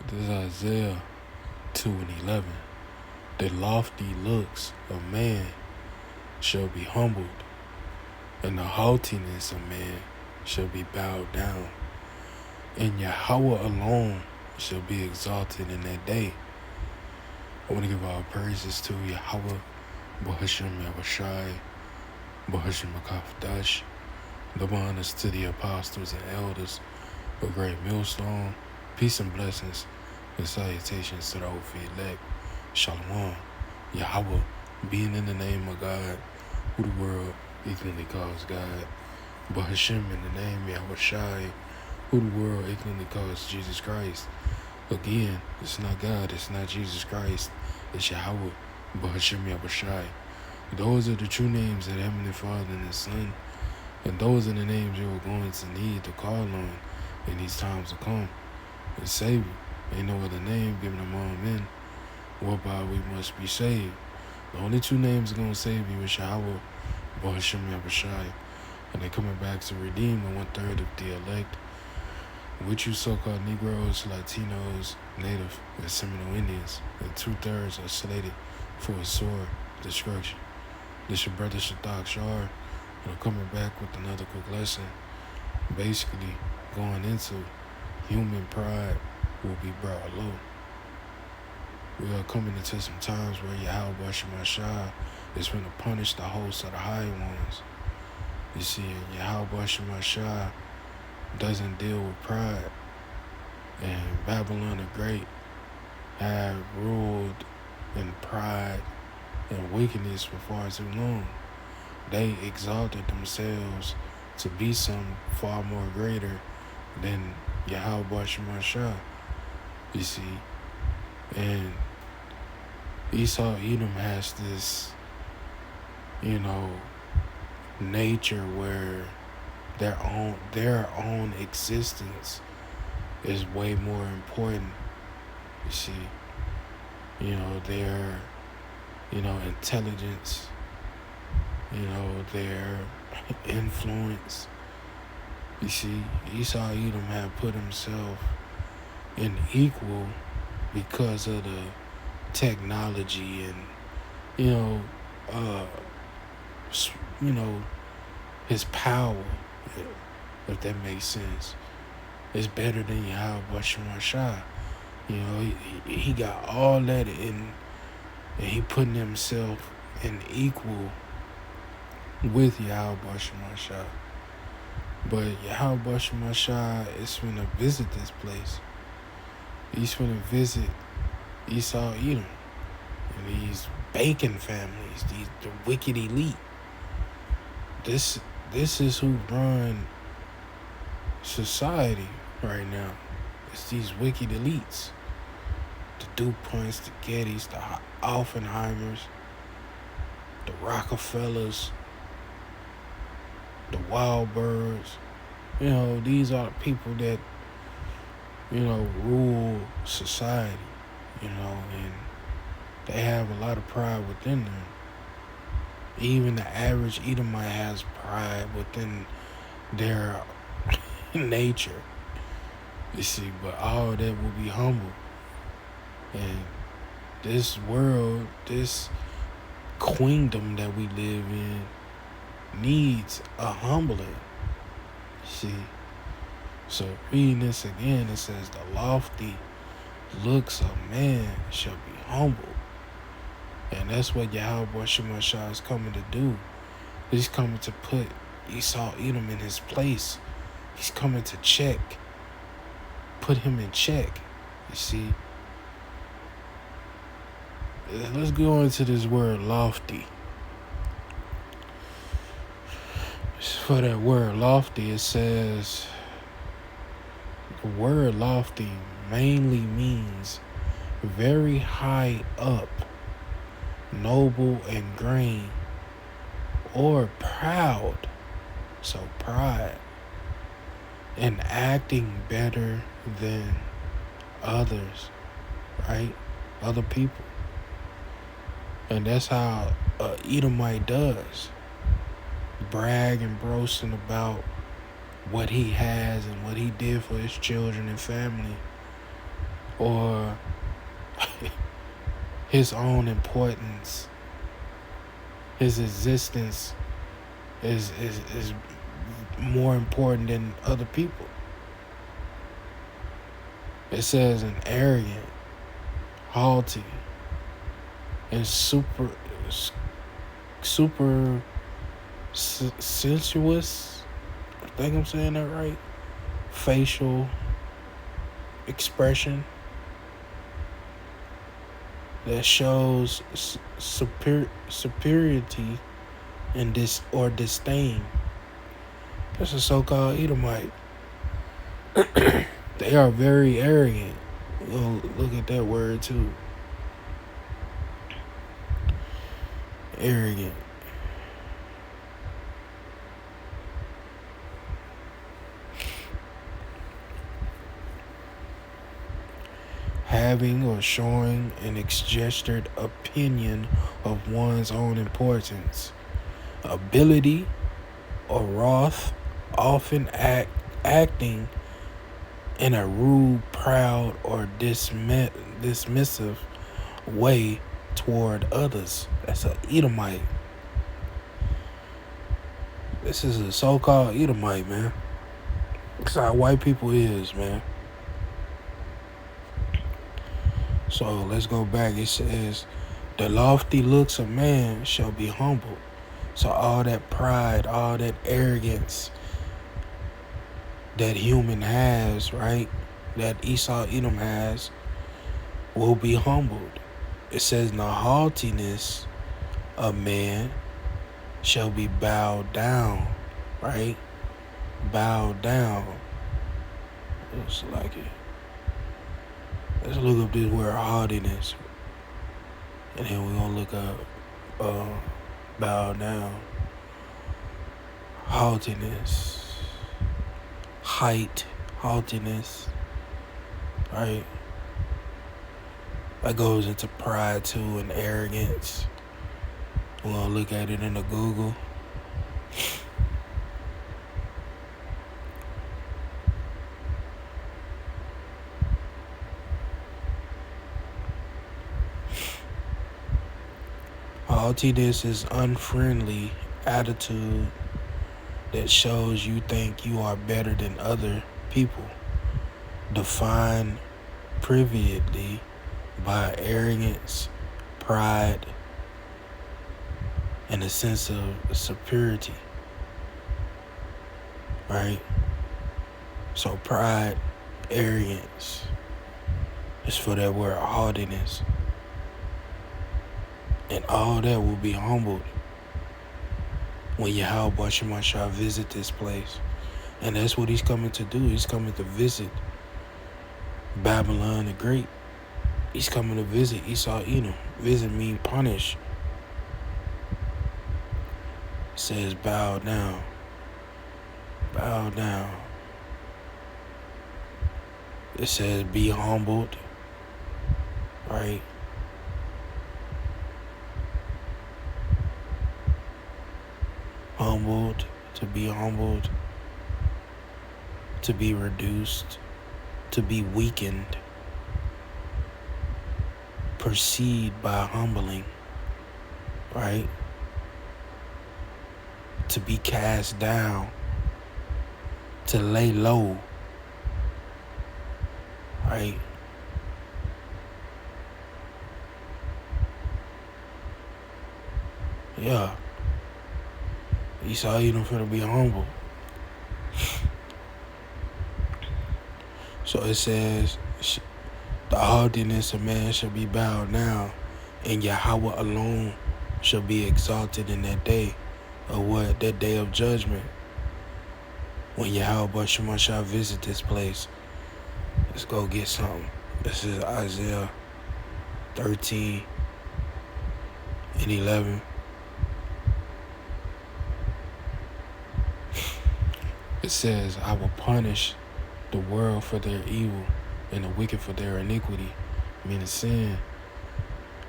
This is Isaiah 2:11. The lofty looks of man shall be humbled, and the haughtiness of man shall be bowed down. And Yahweh alone shall be exalted in that day. I want to give all praises to Yahweh, Bahasham Yahushai, Bahasham Makafdash. Double honors to the apostles and elders of Great Millstone. Peace and blessings and salutations to the Ophir elect. Shalom. Yahweh, being in the name of God, who the world ignorantly calls God. Bahasham in the name Yahushai, who the world ignorantly calls Jesus Christ. Again, it's not God, it's not Jesus Christ, it's Yahweh, Bahasham Yahushai. Those are the true names of the Heavenly Father and His Son, and those are the names you are going to need to call on in these times to come. And Savior, ain't no other name given among men whereby we must be saved. The only two names that are going to save you is Yahweh, Bahasham Yahushai, and they're coming back to redeem the 1/3 of the elect, which you so-called Negroes, Latinos, Native, and Seminole Indians, and 2/3 are slated for a sword destruction. This your brother Shadak Shar, and I'm coming back with another quick lesson, basically going into human pride will be brought low. We are coming into some times where Yahweh Shemashah is going to punish the hosts of the high ones. You see, Yahweh Shemashah doesn't deal with pride, and Babylon the Great have ruled in pride and wickedness for far too long. They exalted themselves to be some far more greater than Yahweh Shemashah, you see. And Esau Edom has this, nature where their own existence is way more important. You see, their intelligence, their influence. You see, Esau Edom had put himself in equal because of the technology and his power, if that makes sense. It's better than Yahweh Shemashah. He got all that in, and he putting himself in equal with Yahweh Shemashah. But Yahweh Shemashah is going to visit this place. He's going to visit Esau Edom and these Bacon families, the wicked elite. This is who run society right now. It's these wicked elites. The DuPonts, the Gettys, the Oppenheimers, the Rockefellers, the Wildbirds. These are the people that, rule society, and they have a lot of pride within them. Even the average Edomite has pride within their nature, you see, but all that will be humble. And this world, this queendom that we live in, needs a humbling, see. So reading this again, it says, the lofty looks of man shall be humbled. And that's what Yahweh Shemashah is coming to do. He's coming to put Esau Edom in his place. He's coming to put him in check, you see. Let's go into this word lofty. For that word lofty, it says, the word lofty mainly means very high up, noble and green, or proud, so pride, and acting better than others, right? Other people. And that's how Edomite does. Brag and boasting about what he has and what he did for his children and family. or his own importance, his existence is more important than other people. It says an arrogant, haughty, and super sensuous. I think I'm saying that right. Facial expression that shows superiority and disdain. That's a so-called Edomite. They are very arrogant. We'll look at that word too. Arrogant. Having or showing an exaggerated opinion of one's own importance, ability, or wrath, often acting in a rude, proud, or dismissive way toward others. That's an Edomite. This is a so-called Edomite, man. That's how white people is, man. So let's go back. It says, the lofty looks of man shall be humbled. So all that pride, all that arrogance that human has, right, that Esau Edom has, will be humbled. It says, the haughtiness of man shall be bowed down, right? Bowed down. Looks like it. Let's look up this word haughtiness. And then we're going to look up bow down. Haughtiness. Height. Haughtiness. Right? That goes into pride too and arrogance. We're going to look at it in the Google. Haughtiness is unfriendly attitude that shows you think you are better than other people. Defined privily by arrogance, pride, and a sense of superiority. Right? So pride, arrogance is for that word haughtiness. And all that will be humbled when Yahweh shall visit this place. And that's what he's coming to do. He's coming to visit Babylon the Great. He's coming to visit Esau Edom. Visit means punish. It says bow down. Bow down. It says be humbled. Right? Humbled, to be humbled, to be reduced, to be weakened, proceed by humbling, right? To be cast down, to lay low, right? Yeah. Esau Edom finna be humble. So it says, the haughtiness of man shall be bowed down, and Yahweh alone shall be exalted in that day. Of what? That day of judgment. When Yahweh shall visit this place. Let's go get something. This is Isaiah 13 and 11. It says, I will punish the world for their evil and the wicked for their iniquity, meaning sin.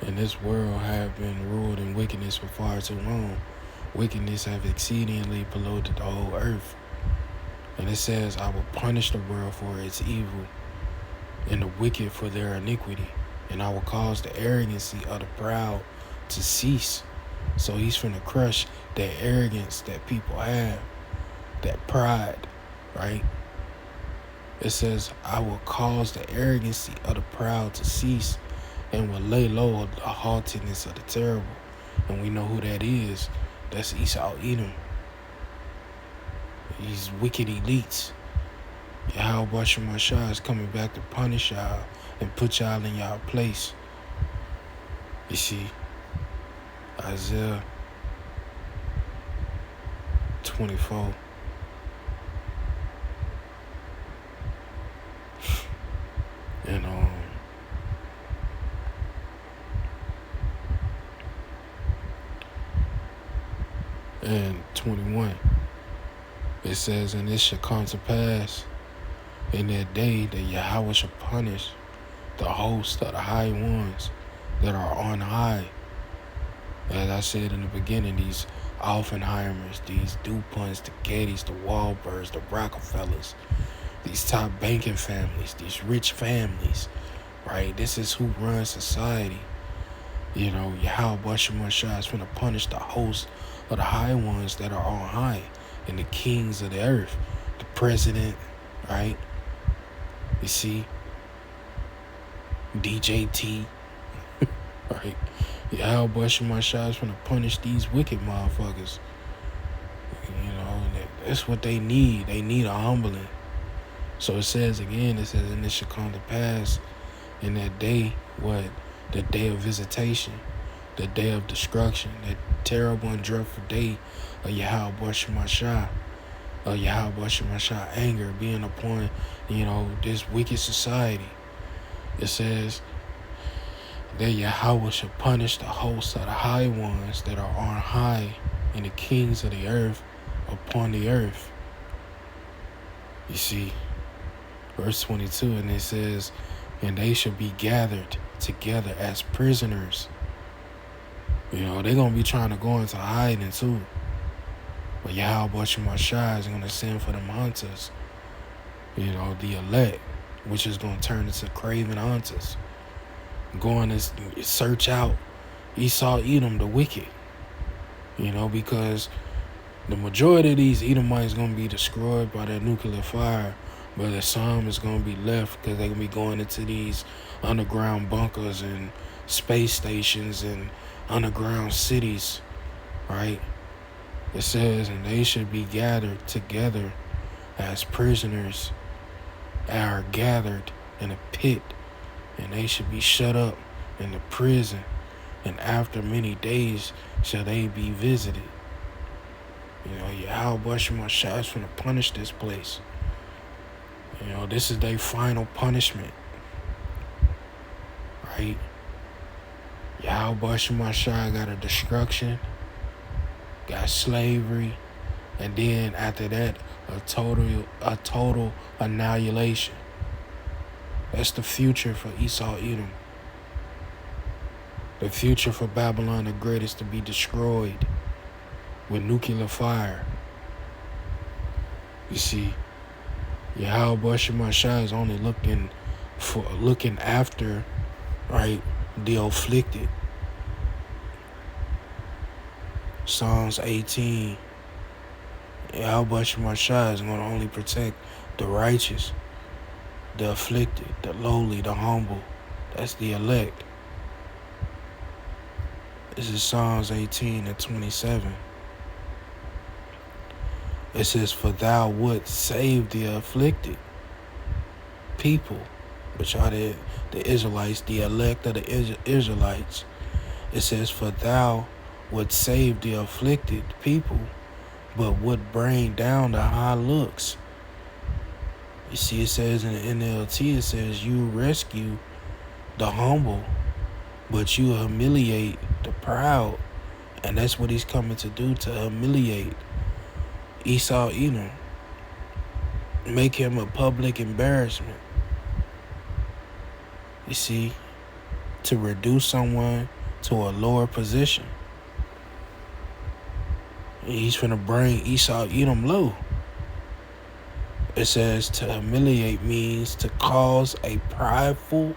And this world have been ruled in wickedness for far too long. Wickedness have exceedingly polluted the whole earth. And it says, I will punish the world for its evil and the wicked for their iniquity. And I will cause the arrogancy of the proud to cease. So he's finna crush that arrogance that people have, that pride, right? It says, I will cause the arrogancy of the proud to cease and will lay low the haughtiness of the terrible. And we know who that is. That's Esau Edom. These wicked elites. Yahweh Shemashah is coming back to punish y'all and put y'all in y'all place. You see, Isaiah 24. And 21. It says, and it shall come to pass in that day that Yahweh shall punish the host of the high ones that are on high. As I said in the beginning, these Oppenheimers, these DuPonts, the Gettys, the Wahlbergs, the Rockefellers, these top banking families, these rich families, right? This is who runs society. You know, Yahweh Shemashah is going to punish the host of the high ones that are on high and the kings of the earth, the president, right? You see, DJT, right? Yahweh Shemashah is going to punish these wicked motherfuckers. You know, that's what they need. They need a humbling. So it says again, it says, and it shall come to pass in that day, what? The day of visitation, the day of destruction, that terrible and dreadful day of Yahweh Shemashah, anger being upon, this wicked society. It says that Yahweh shall punish the hosts of the high ones that are on high and the kings of the earth upon the earth. You see, verse 22, and it says, and they shall be gathered together as prisoners. They're going to be trying to go into hiding too. But Yahweh Shemashah is going to send for them hunters. The elect, which is going to turn into craven hunters. Going to search out Esau Edom, the wicked. Because the majority of these Edomites going to be destroyed by that nuclear fire. But some is going to be left because they're going to be going into these underground bunkers and space stations and underground cities, right? It says, and they should be gathered together as prisoners are gathered in a pit, and they should be shut up in the prison, and after many days shall they be visited. Yahweh Shemashah is going to punish this place. This is their final punishment, right? Yahweh Shemashah got a destruction, got slavery, and then after that, a total annihilation. That's the future for Esau Edom. The future for Babylon the Great is to be destroyed with nuclear fire. You see, Yahweh Shemashah is only looking after, right, the afflicted. Psalms 18. Yahweh Shemashah is going to only protect the righteous, the afflicted, the lowly, the humble. That's the elect. This is Psalms 18 and 27. It says, for thou wouldst save the afflicted people, which are the Israelites, the elect of the Israelites. It says, for thou wouldst save the afflicted people, but would bring down the high looks. You see, it says in the NLT, it says, you rescue the humble, but you humiliate the proud. And that's what he's coming to do, to humiliate Esau Edom. Make him a public embarrassment. You see, to reduce someone to a lower position. He's finna bring Esau Edom low. It says to humiliate means to cause a prideful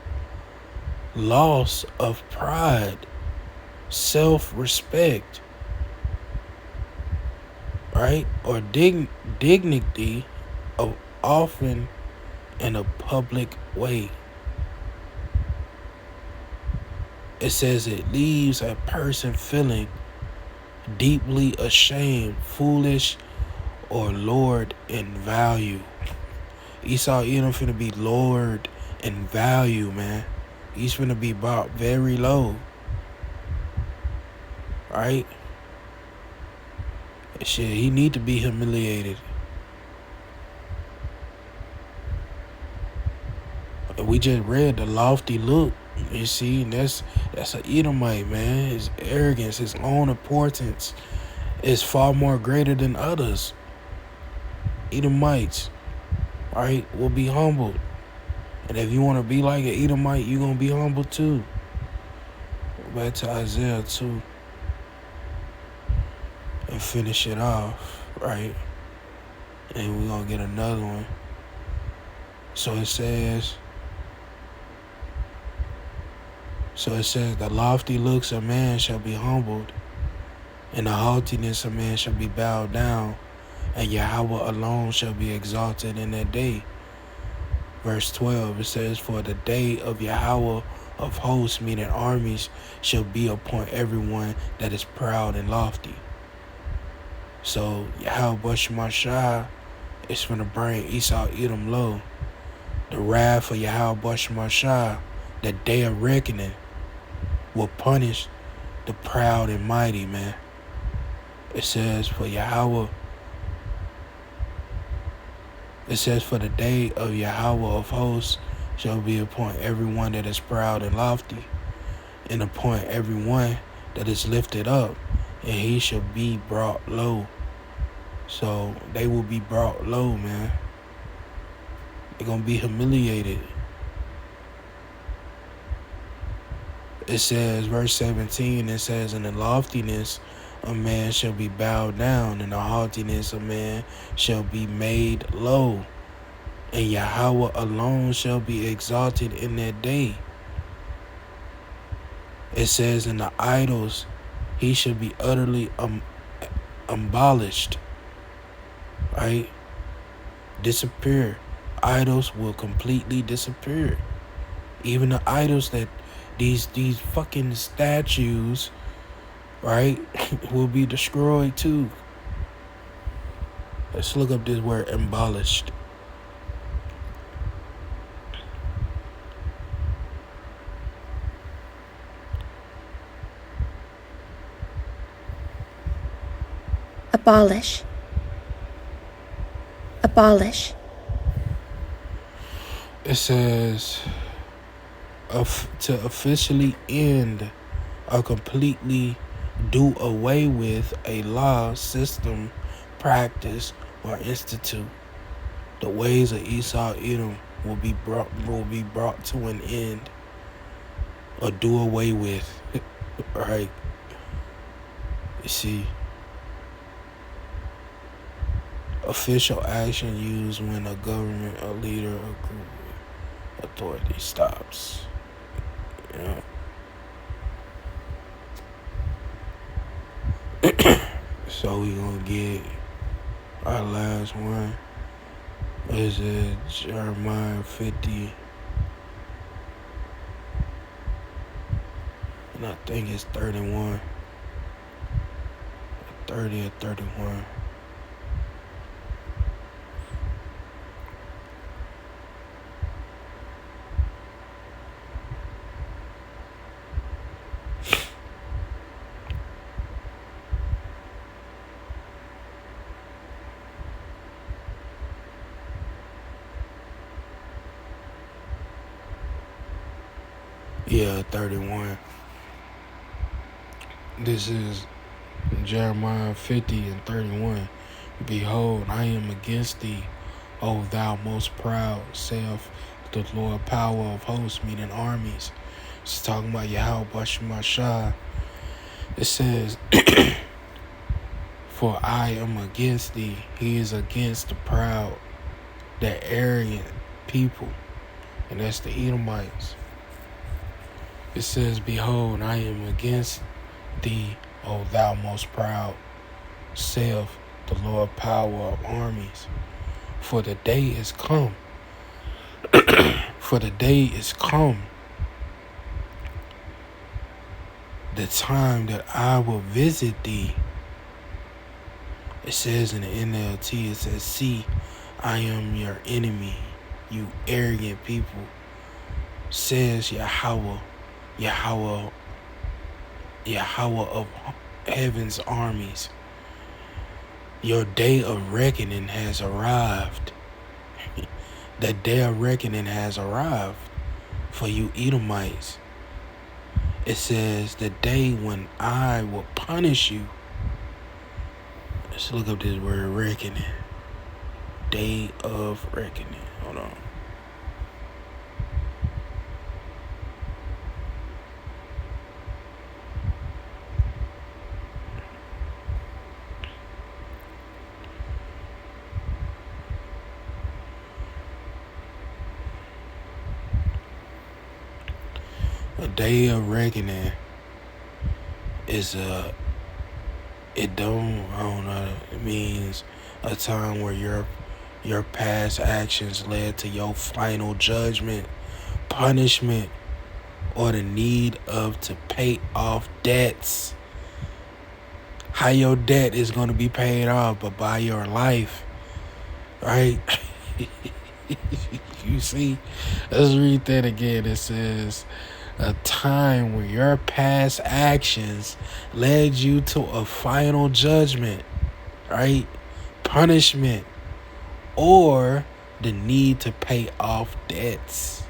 loss of pride, self-respect, right? Or dignity of often in a public way. It says it leaves a person feeling deeply ashamed, foolish, or lowered in value. Esau Edom finna be lowered in value, man. He's finna be brought very low. Right? Shit, he need to be humiliated. We just read the lofty look. You see, and that's an Edomite, man. His arrogance, his own importance is far more greater than others. Edomites, right, will be humbled. And if you want to be like an Edomite, you're going to be humble too. Go back to Isaiah 2 and finish it off, right? And we're going to get another one. So it says, the lofty looks of man shall be humbled, and the haughtiness of man shall be bowed down, and Yahweh alone shall be exalted in that day. Verse 12, it says, for the day of Yahweh of hosts, meaning armies, shall be upon everyone that is proud and lofty. So Yahweh Shemashah is going to bring Esau Edom low. The wrath of Yahweh Shemashah, the day of reckoning, will punish the proud and mighty, man. It says for Yahweh, it says for the day of Yahweh of hosts shall be upon everyone that is proud and lofty, and upon everyone that is lifted up, and he shall be brought low. So they will be brought low, man. They're going to be humiliated. It says, verse 17, it says, and the loftiness of man shall be bowed down, and the haughtiness of man shall be made low, and Yahweh alone shall be exalted in that day. It says, in the idols he shall be utterly abolished, right? Disappear. Idols will completely disappear. Even the idols that these fucking statues, right, will be destroyed too. Let's look up this word abolished. Abolish. Abolish. It says to officially end or completely do away with a law, system, practice, or institute. The ways of Esau Edom will be brought to an end or do away with. Right? You see, official action used when a government, a leader, or group of authority stops. Yeah. So we gonna get our last one. Is it Jeremiah 50? And I think it's 31. 30 or 31. Yeah, 31. This is Jeremiah 50 and 31. Behold, I am against thee, O thou most proud, saith the Lord power of hosts, meaning armies. It's talking about Yahweh Shemashah. It says, for I am against thee. He is against the proud. the arrogant people, and that's the Edomites. It says, behold, I am against thee, O thou most proud, saith the Lord power of armies. For the day is come, for the day is come, the time that I will visit thee. It says in the NLT, it says, see, I am your enemy, you arrogant people, says Yahweh of heaven's armies. Your day of reckoning has arrived. The day of reckoning has arrived for you Edomites. It says the day when I will punish you. Let's look up this word reckoning. Day of reckoning. Hold on. A day of reckoning is it means a time where your past actions led to your final judgment, punishment, or the need of to pay off debts. How your debt is going to be paid off, but by your life, right? You see, let's read that again. It says, a time where your past actions led you to a final judgment, right? Punishment, or the need to pay off debts.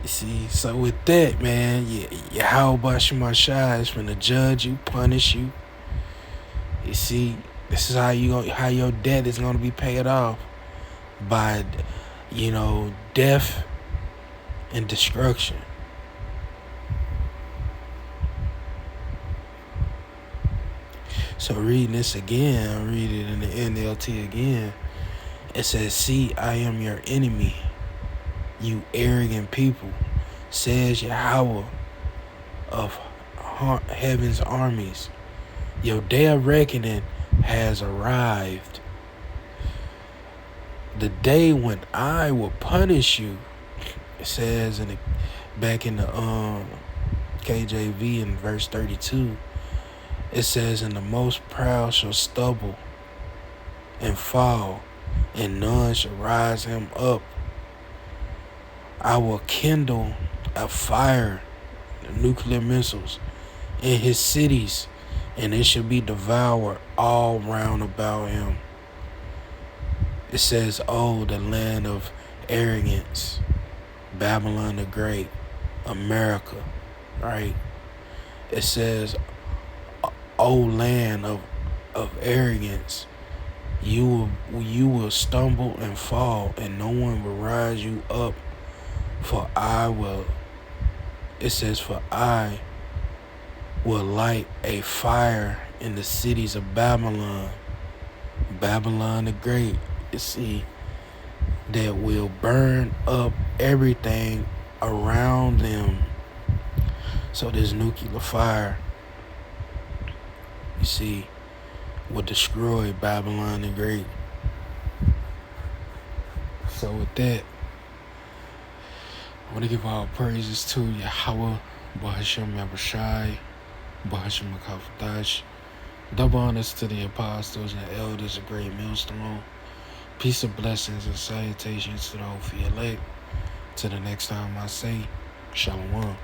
You see, so with that, man, Yahweh Shemashah is finna judge you, punish you. You see, this is how your debt is gonna be paid off, by, death and destruction. So reading this again, I read it in the NLT again. It says, see, I am your enemy, you arrogant people, says Yahweh of heaven's armies. Your day of reckoning has arrived. The day when I will punish you. It says back in the KJV in verse 32, it says, and the most proud shall stumble and fall, and none shall rise him up. I will kindle a fire, nuclear missiles, in his cities, and it shall be devoured all round about him. It says, oh, the land of arrogance, Babylon the Great, America, right? It says, oh, land of arrogance, you will stumble and fall, and no one will rise you up. For I will light a fire in the cities of Babylon, Babylon the Great, you see, that will burn up everything around them. So this nuclear fire, you see, will destroy Babylon the Great. So with that, I want to give all praises to Yahweh, Bahashem Yahushai, Bahashem Makafadash. Double honors to the apostles and elders of Great Millstone. Peace and blessings and salutations to the Ophi elect. Till the next time I say, Shalom.